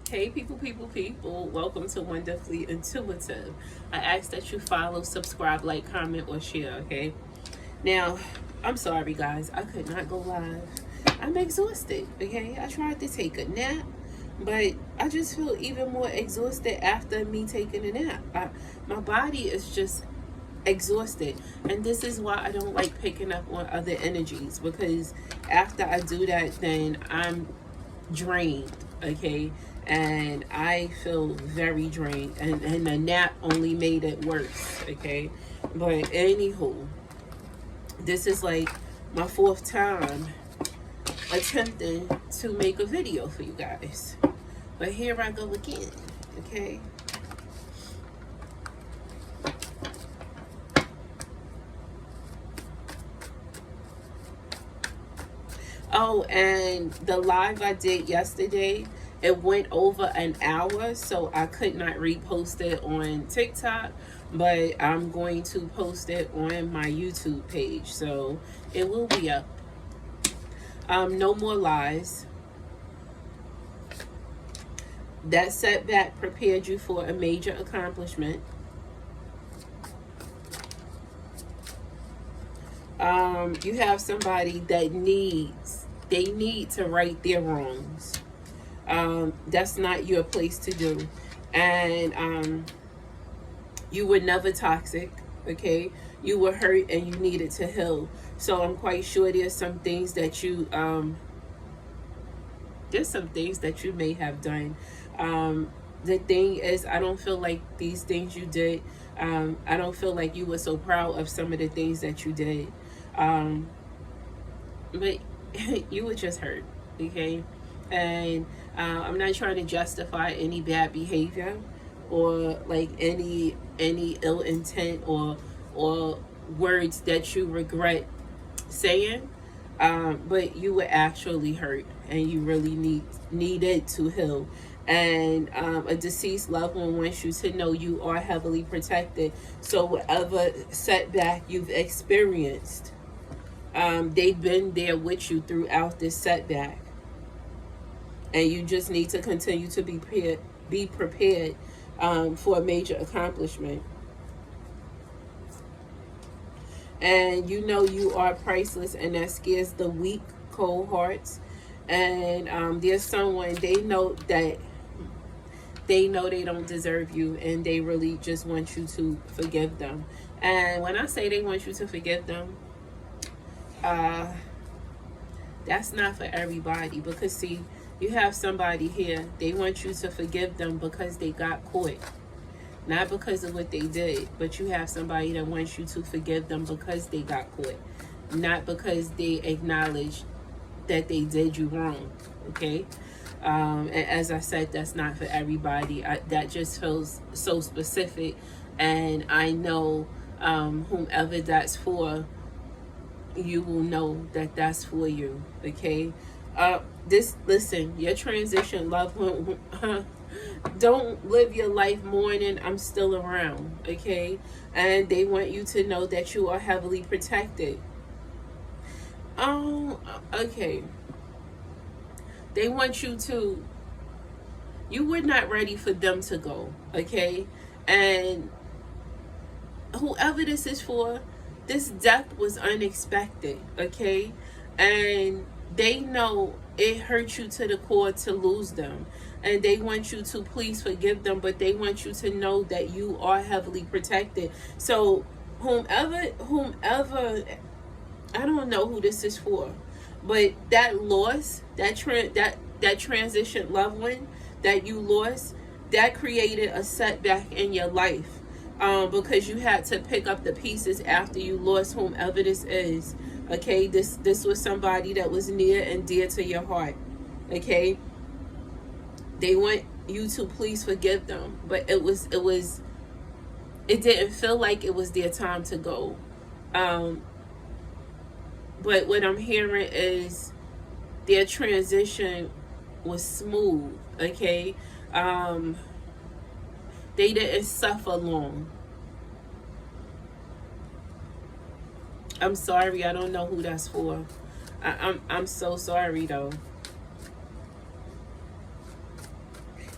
Hey people, welcome to Wonderfully Intuitive. I ask that you follow, subscribe, like, comment, or share, okay? Now, I'm sorry guys, I could not go live. I'm exhausted, okay? I tried to take a nap, but I just feel even more exhausted after me taking a nap. My body is just exhausted, and this is why I don't like picking up on other energies, because after I do that, then I'm drained, okay? And I feel very drained, and the nap only made it worse, okay? But anywho, this is like my fourth time attempting to make a video for you guys, but here I go again, okay? Oh, and the live I did yesterday, it went over an hour, so I could not repost it on TikTok, but I'm going to post it on my YouTube page, so it will be up. No more lies. That setback prepared you for a major accomplishment. You have somebody that they need to right their wrongs. That's not your place to do. And you were never toxic, okay? You were hurt and you needed to heal. So I'm quite sure there's some things that you may have done. The thing is, I don't feel like these things you did, I don't feel like you were so proud of some of the things that you did. But you were just hurt, okay? And I'm not trying to justify any bad behavior or like any ill intent or words that you regret saying, but you were actually hurt and you really needed to heal. And a deceased loved one wants you to know you are heavily protected. So whatever setback you've experienced, they've been there with you throughout this setback, and you just need to continue to be prepared for a major accomplishment. And you know you are priceless, and that scares the weak, cold hearts. And there's someone, they know they don't deserve you, and they really just want you to forgive them. And when I say they want you to forgive them, that's not for everybody, because see, you have somebody here, they want you to forgive them because they got caught, not because of what they did. But you have somebody that wants you to forgive them because they got caught, not because they acknowledge that they did you wrong, okay? And as I said, that's not for everybody. That just feels so specific, and I know whomever that's for, you will know that that's for you, okay? Listen, your transition loved one, don't live your life mourning I'm still around, okay? And they want you to know that you are heavily protected. Okay. They want you were not ready for them to go, okay? And whoever this is for, this death was unexpected, okay? And they know it hurt you to the core to lose them. And they want you to please forgive them, but they want you to know that you are heavily protected. So whomever, I don't know who this is for, but that loss, that transition loved one that you lost, that created a setback in your life. Because you had to pick up the pieces after you lost whomever this is, okay? This was somebody that was near and dear to your heart, okay? They want you to please forgive them, but it didn't feel like it was their time to go. But what I'm hearing is their transition was smooth, okay? They didn't suffer long. I'm sorry, I don't know who that's for. I'm so sorry though.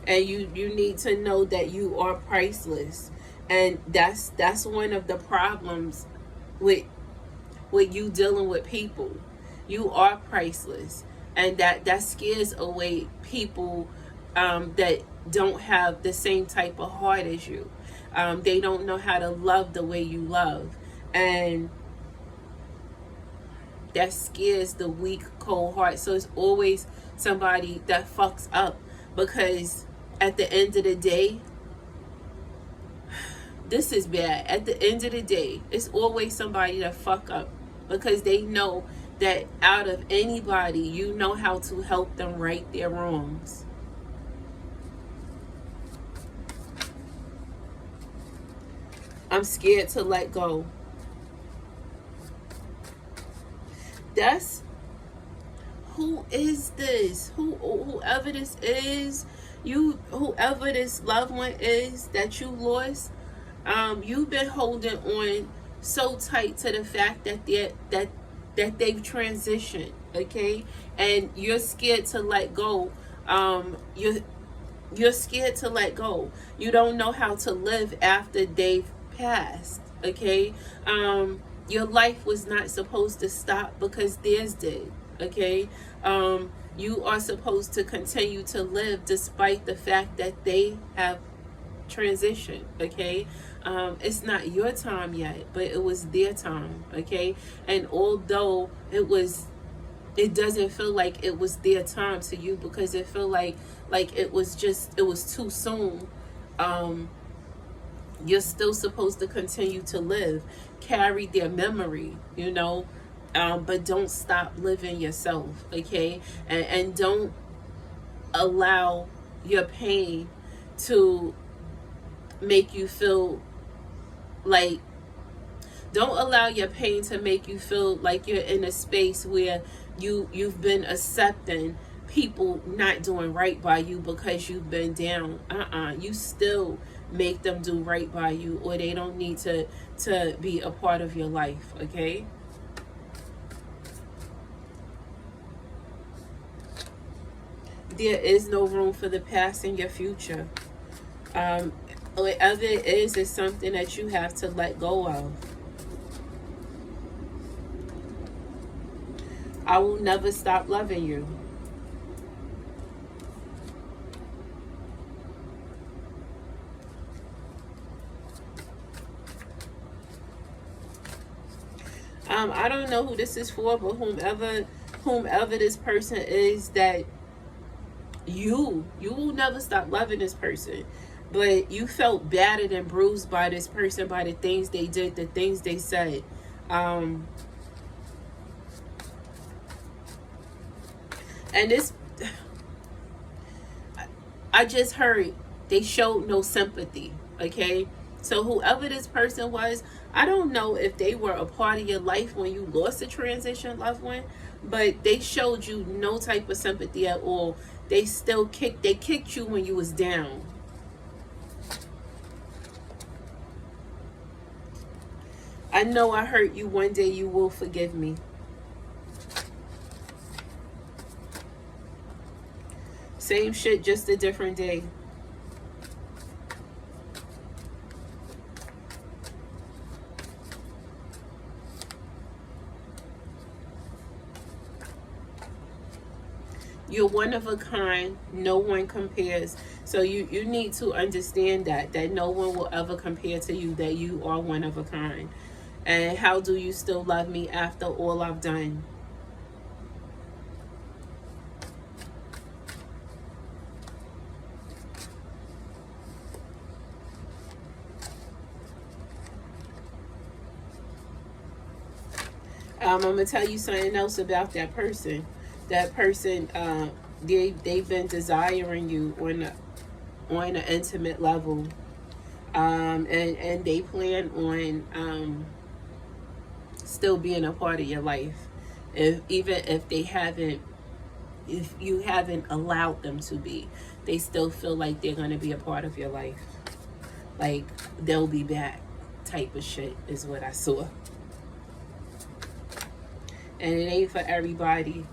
And you need to know that you are priceless. And that's one of the problems with you dealing with people. You are priceless, and that scares away people that don't have the same type of heart as you. They don't know how to love the way you love, and that scares the weak, cold heart. So it's always somebody that fucks up, because at the end of the day, this is bad. At the end of the day, it's always somebody that fuck up, because they know that out of anybody, you know how to help them right their wrongs. I'm scared to let go. That's, who is this? Whoever this is, whoever this loved one is that you lost, you've been holding on so tight to the fact that they've transitioned, okay? And you're scared to let go. You're scared to let go. You don't know how to live after they've passed, okay? Your life was not supposed to stop because theirs did, okay? You are supposed to continue to live despite the fact that they have transitioned, okay? It's not your time yet, but it was their time, okay? And although it doesn't feel like it was their time to you, because it feel like it was too soon. You're still supposed to continue to live, carry their memory, but don't stop living yourself, okay? And don't allow your pain to make you feel like, don't allow your pain to make you feel like you're in a space where you've been accepting people not doing right by you because you've been down. You still make them do right by you, or they don't need to be a part of your life, okay? There is no room for the past in your future. Whatever it is something that you have to let go of. I will never stop loving you. I don't know who this is for, but whomever this person is, that you will never stop loving this person, but you felt battered and bruised by this person, by the things they did, the things they said. And this, I just heard they showed no sympathy, okay? So whoever this person was, I don't know if they were a part of your life when you lost a transition loved one, but they showed you no type of sympathy at all. They still kicked you when you was down. I know I hurt you. One day you will forgive me. Same shit, just a different day. You're one of a kind. No one compares. So you need to understand that no one will ever compare to you, that you are one of a kind. And how do you still love me after all I've done? I'm going to tell you something else about that person. That person, they've been desiring you on an intimate level. And they plan on still being a part of your life. Even if you haven't allowed them to be, they still feel like they're going to be a part of your life. Like, they'll be back type of shit is what I saw. And it ain't for everybody.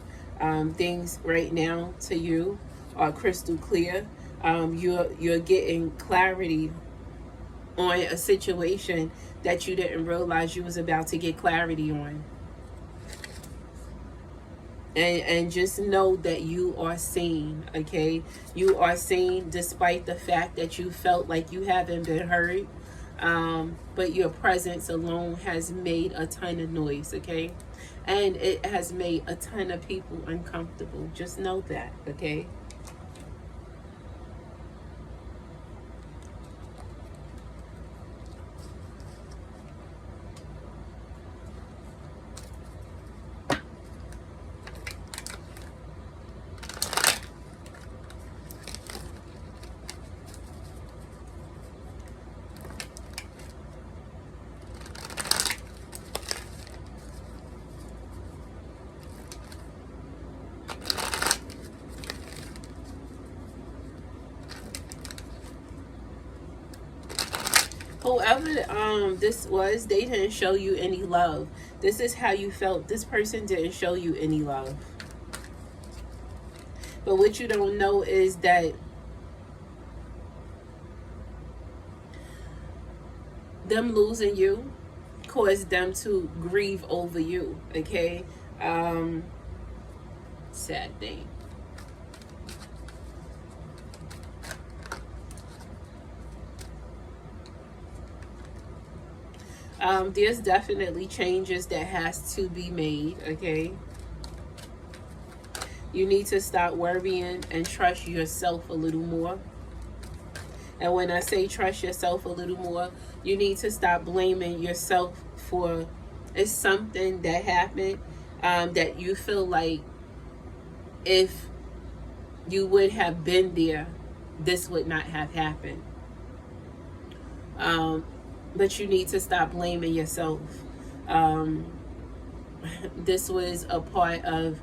Things right now to you are crystal clear, You're getting clarity on a situation that you didn't realize you was about to get clarity on. And just know that you are seen, okay? You are seen despite the fact that you felt like you haven't been heard. But your presence alone has made a ton of noise, okay? And it has made a ton of people uncomfortable. Just know that, okay? Whoever this was, they didn't show you any love. This is how you felt. This person didn't show you any love. But what you don't know is that them losing you caused them to grieve over you, okay? Sad thing. There's definitely changes that has to be made, okay? You need to stop worrying and trust yourself a little more. And when I say trust yourself a little more, you need to stop blaming yourself for it's something that happened that you feel like if you would have been there, this would not have happened. But you need to stop blaming yourself. This was a part of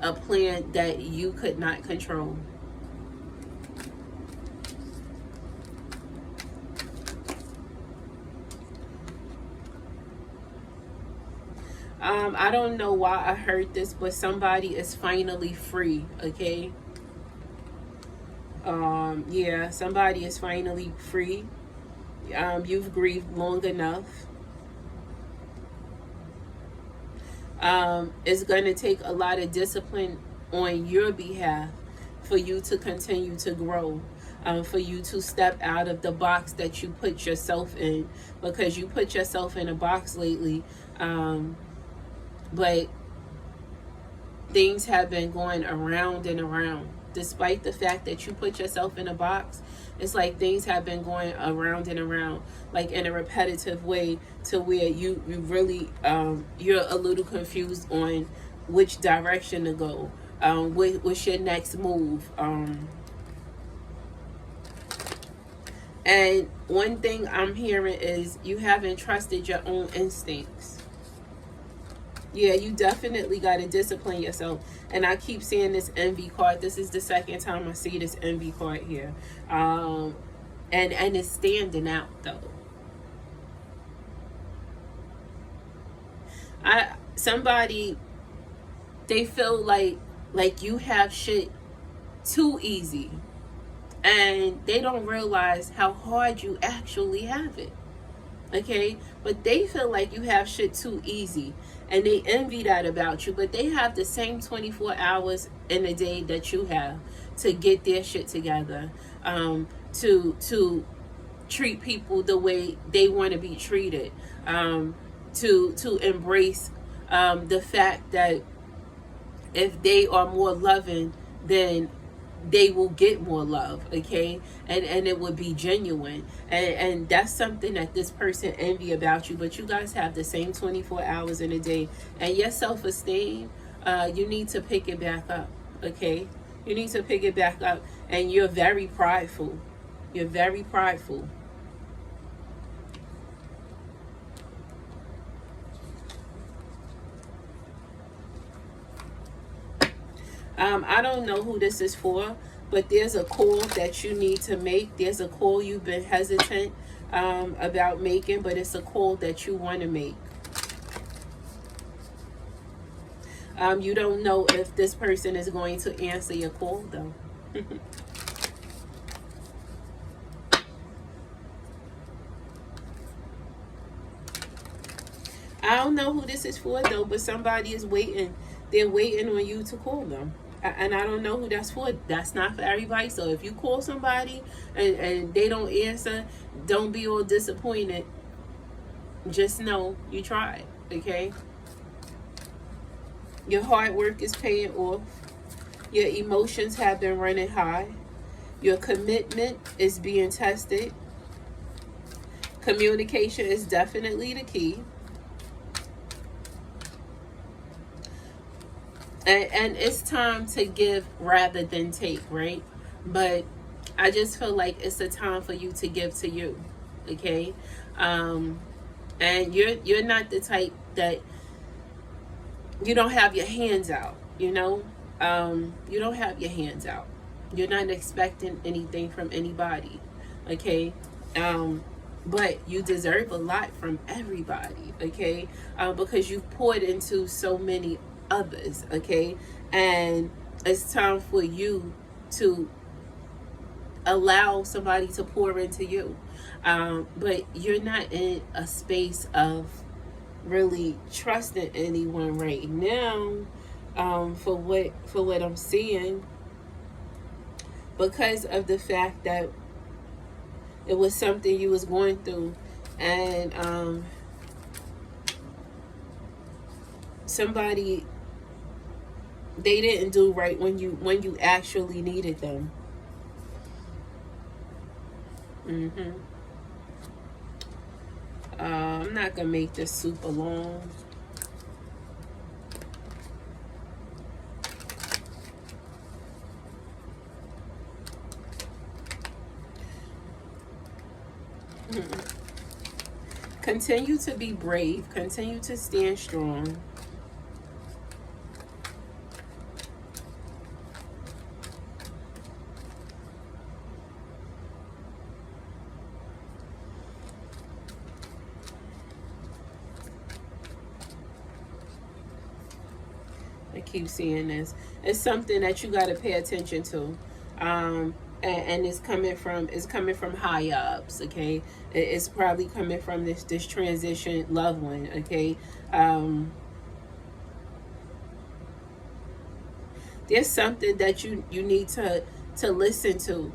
a plan that you could not control. I don't know why I heard this, but somebody is finally free, okay? Yeah, somebody is finally free. You've grieved long enough. It's going to take a lot of discipline on your behalf for you to continue to grow, for you to step out of the box that you put yourself in, because you put yourself in a box lately. But things have been going around and around. Despite the fact that you put yourself in a box, it's like things have been going around and around, like in a repetitive way, to where you really, you're a little confused on which direction to go. What's your next move? And one thing I'm hearing is you haven't trusted your own instincts. Yeah, you definitely got to discipline yourself. And I keep seeing this envy card. This is the second time I see this envy card here. And it's standing out, though. Somebody, they feel like you have shit too easy. And they don't realize how hard you actually have it. Okay, but they feel like you have shit too easy, and they envy that about you. But they have the same 24 hours in a day that you have to get their shit together, to treat people the way they want to be treated, to embrace the fact that if they are more loving, then they will get more love, okay? And it would be genuine. And that's something that this person envy about you. But you guys have the same 24 hours in a day. And your self-esteem, you need to pick it back up, okay? You need to pick it back up. And you're very prideful. You're very prideful. I don't know who this is for, but there's a call that you need to make. There's a call you've been hesitant about making, but it's a call that you want to make. You don't know if this person is going to answer your call, though. I don't know who this is for though, but somebody is waiting. They're waiting on you to call them. And I don't know who that's for. That's not for everybody. So if you call somebody and they don't answer, don't be all disappointed. Just know you tried, okay? Your hard work is paying off. Your emotions have been running high. Your commitment is being tested. Communication is definitely the key. And it's time to give rather than take, right? But I just feel like it's a time for you to give to you, okay? And you're not the type that you don't have your hands out, you know? You don't have your hands out. You're not expecting anything from anybody, okay? But you deserve a lot from everybody, okay? Because you've poured into so many others, okay? And it's time for you to allow somebody to pour into you. But you're not in a space of really trusting anyone right now, for what I'm seeing, because of the fact that it was something you was going through, and somebody, they didn't do right when you actually needed them. I'm not gonna make this super long. Continue to be brave. Continue to stand strong. I keep seeing this. It's something that you got to pay attention to. And it's coming from high ups, okay? It's probably coming from this transition loved one, okay? There's something that you need to listen to.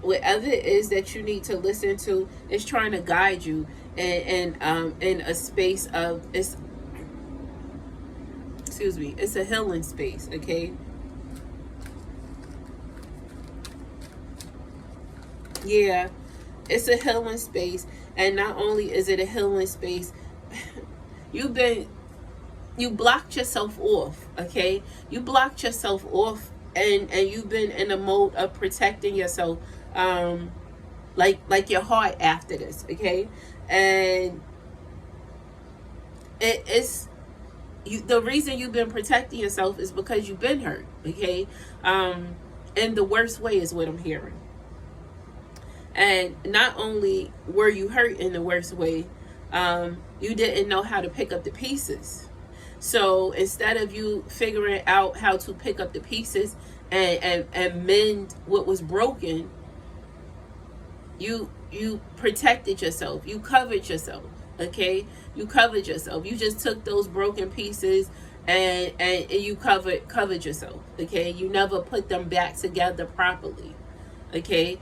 Whatever it is that you need to listen to is trying to guide you in a space of, it's a healing space, okay? Yeah, it's a healing space. And not only is it a healing space, you blocked yourself off, okay? You blocked yourself off, and you've been in a mode of protecting yourself, like your heart after this, okay? And it's the reason you've been protecting yourself is because you've been hurt, okay? In the worst way is what I'm hearing. And not only were you hurt in the worst way, you didn't know how to pick up the pieces. So instead of you figuring out how to pick up the pieces and mend what was broken, you protected yourself. You covered yourself, okay? You covered yourself. You just took those broken pieces and you covered yourself, okay? You never put them back together properly, okay?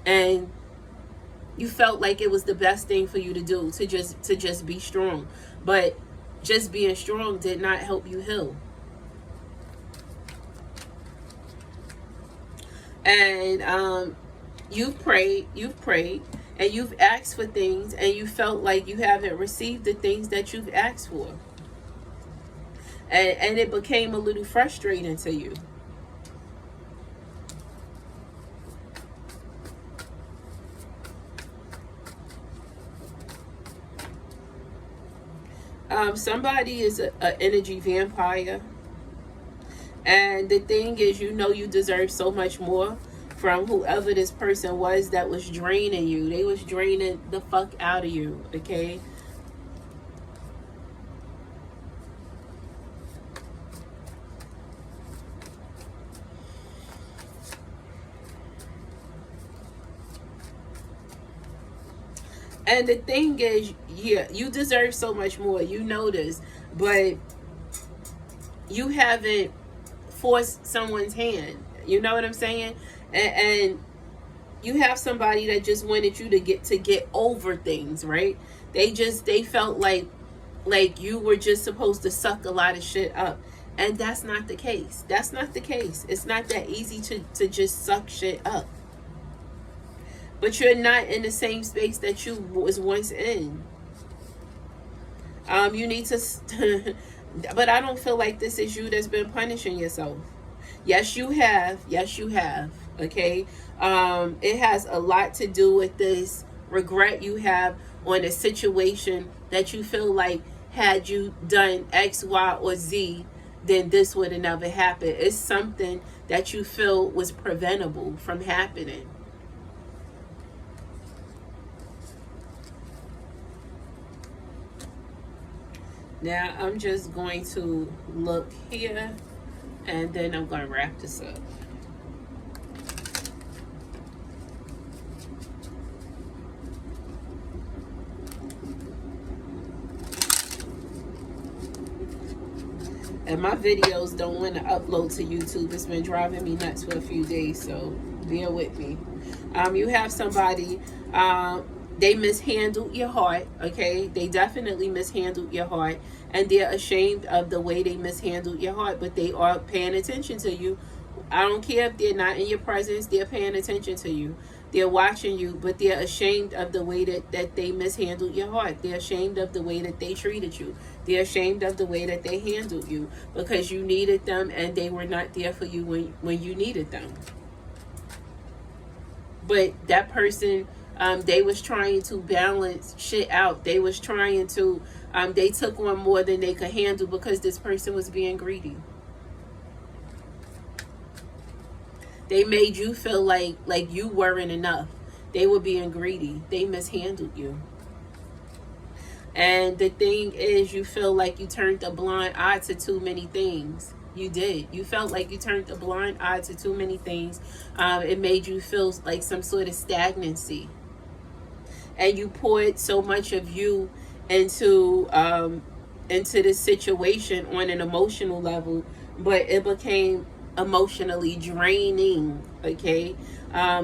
And you felt like it was the best thing for you to do, to just be strong. But just being strong did not help you heal. And you've prayed, and you've asked for things, and you felt like you haven't received the things that you've asked for. And it became a little frustrating to you. Somebody is an energy vampire. And the thing is, you know you deserve so much more from whoever this person was that was draining you. They was draining the fuck out of you, okay? And the thing is, yeah, you deserve so much more. You know this, but you haven't forced someone's hand. You know what I'm saying? And you have somebody that just wanted you to get over things, right? They felt like you were just supposed to suck a lot of shit up. And that's not the case. That's not the case. It's not that easy to just suck shit up. But you're not in the same space that you was once in. You need to but I don't feel like this is you that's been punishing yourself. Yes, you have. Yes, you have. Okay? It has a lot to do with this regret you have on a situation that you feel like had you done X, Y, or Z, then this would have never happened. It's something that you feel was preventable from happening. Now, I'm just going to look here, and then I'm going to wrap this up. And my videos don't want to upload to YouTube. It's been driving me nuts for a few days, so bear with me. You have somebody, they mishandled your heart, okay? They definitely mishandled your heart, and they're ashamed of the way they mishandled your heart, but they are paying attention to you. I don't care if they're not in your presence, they're paying attention to you. They're watching you, but they're ashamed of the way that they mishandled your heart. They're ashamed of the way that they treated you. They're ashamed of the way that they handled you, because you needed them and they were not there for you when you needed them. But that person, they was trying to balance shit out. They was trying to, they took on more than they could handle because this person was being greedy. They made you feel like you weren't enough. They were being greedy. They mishandled you. And the thing is, you feel like you turned a blind eye to too many things. You did. You felt like you turned a blind eye to too many things. It made you feel like some sort of stagnancy. And you poured so much of you into this situation on an emotional level, but it became emotionally draining. Okay,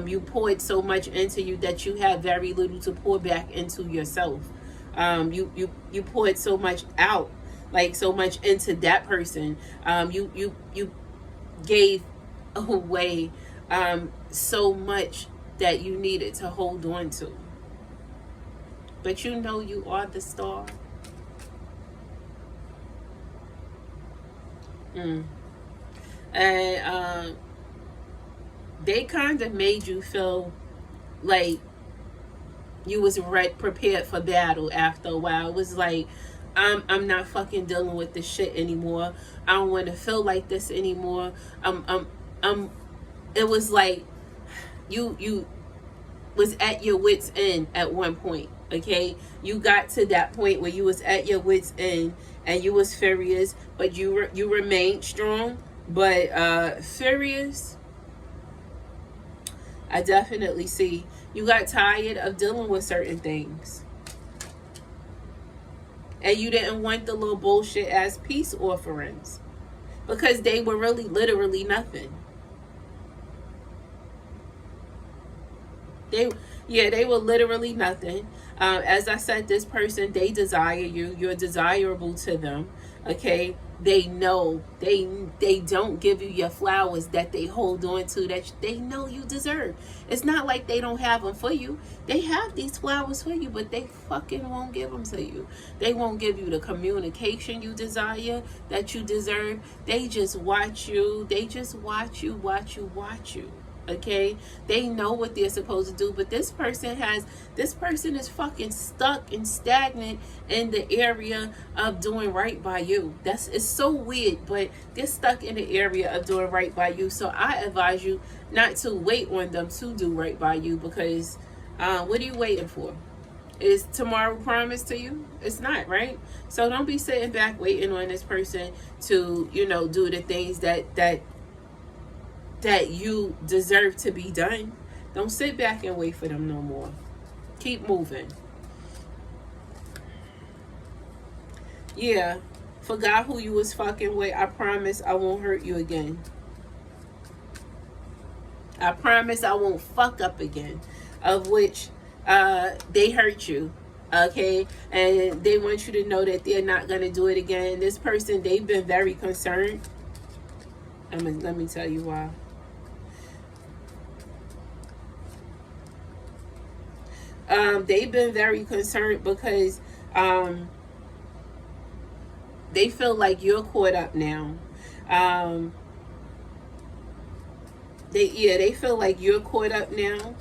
you poured so much into you that you have very little to pour back into yourself. You poured so much out, like so much into that person. You gave away so much that you needed to hold on to. But you know you are the star. And they kind of made you feel like you was prepared for battle after a while. It was like, I'm not fucking dealing with this shit anymore. I don't want to feel like this anymore. It was like you was at your wit's end at one point. Okay, you got to that point where you was at your wit's end and you was furious, but you remained strong. But furious, I definitely see you got tired of dealing with certain things, and you didn't want the little bullshit ass peace offerings because they were really literally nothing. They were literally nothing. As I said, this person, they desire you. You're desirable to them. Okay, they know they don't give you your flowers that they hold on to, that they know you deserve. It's not like they don't have them for you. They have these flowers for you, but they fucking won't give them to you. They won't give you the communication you desire, that you deserve. They just watch you. They just watch you. Okay, they know what they're supposed to do, but this person is fucking stuck and stagnant in the area of doing right by you. It's so weird, but they're stuck in the area of doing right by you. So I advise you not to wait on them to do right by you, because what are you waiting for? Is tomorrow promised to you? It's not, right? So don't be sitting back waiting on this person to, do the things that you deserve to be done. Don't sit back and wait for them no more. Keep moving. Yeah. Forgot who you was fucking with. I promise I won't hurt you again. I promise I won't fuck up again. Of which they hurt you. Okay? And they want you to know that they're not going to do it again. This person, they've been very concerned. Let me tell you why. They've been very concerned because they feel like you're caught up now. They feel like you're caught up now,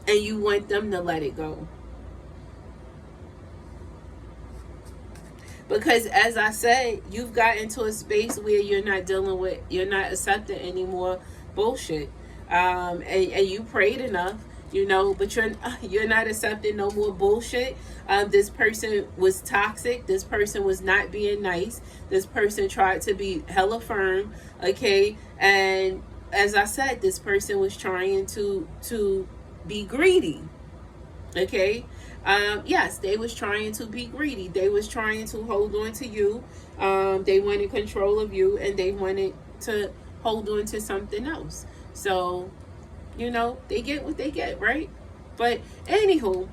and you want them to let it go. Because as I said, you've got into a space where you're not accepting any more bullshit. And you prayed enough, but you're not accepting no more bullshit. This person was toxic. This person was not being nice. This person tried to be hella firm, okay? And as I said, this person was trying to be greedy, okay? Yes, they was trying to be greedy. They was trying to hold on to you. They wanted control of you, and they wanted to hold on to something else. So, they get what they get, right? But anywho,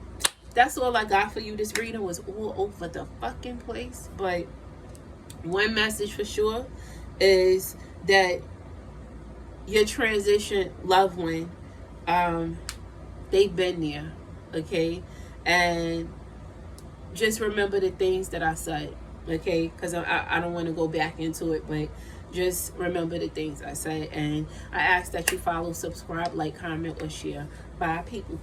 that's all I got for you. This reading was all over the fucking place. But one message for sure is that your transition loved one, they've been there, okay? And just remember the things that I said, okay? Because I don't want to go back into it, but just remember the things I said. And I ask that you follow, subscribe, like, comment, or share. Bye, people.